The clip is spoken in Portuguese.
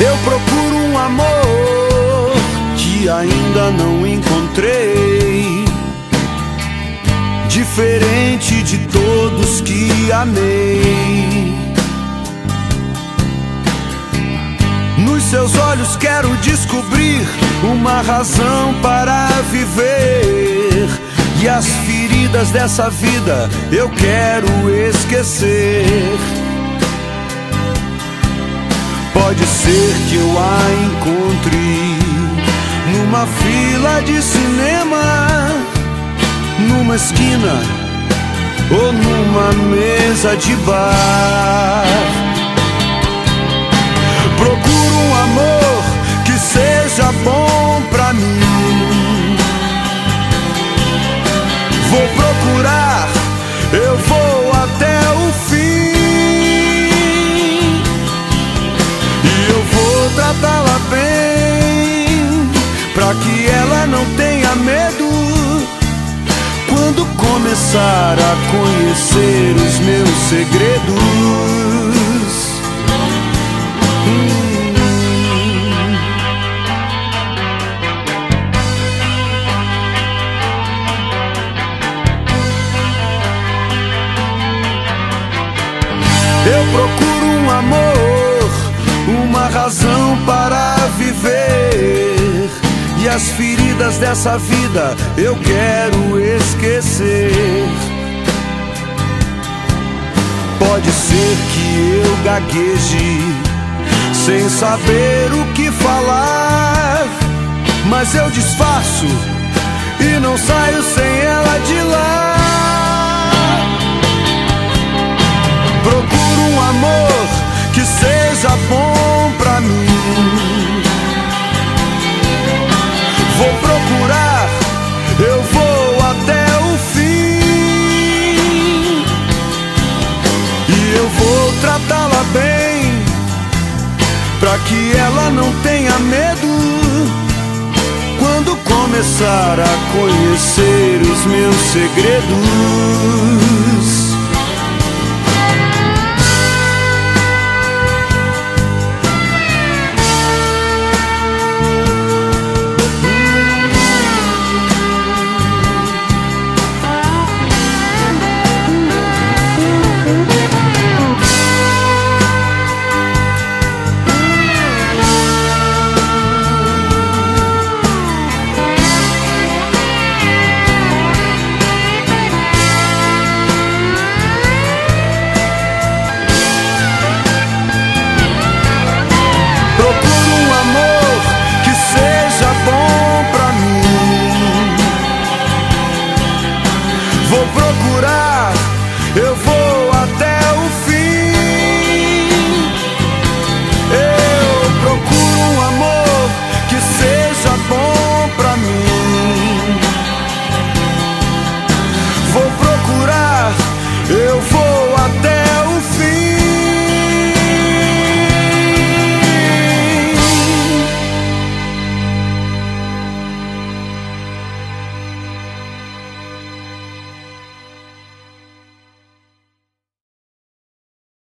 Eu procuro um amor que ainda não encontrei, diferente de todos que amei. Nos seus olhos quero descobrir uma razão para viver, e as feridas dessa vida eu quero esquecer. Pode ser que eu a encontre numa fila de cinema, numa esquina ou numa mesa de bar. Procuro um amor que seja bom pra mim. Vou procurar, eu vou até o fim, e eu vou tratá-la bem, pra que ela não tenha medo quando começar a conhecer os meus segredos. Eu procuro um amor, uma razão para viver, e as feridas dessa vida eu quero esquecer. Pode ser que eu gagueje sem saber o que falar, mas eu disfarço e não saio sem ela de lá. Procuro um amor que seja bom pra mim. Vou procurar, eu vou até o fim, e eu vou tratá-la bem, pra que ela não tenha medo quando começar a conhecer os meus segredos.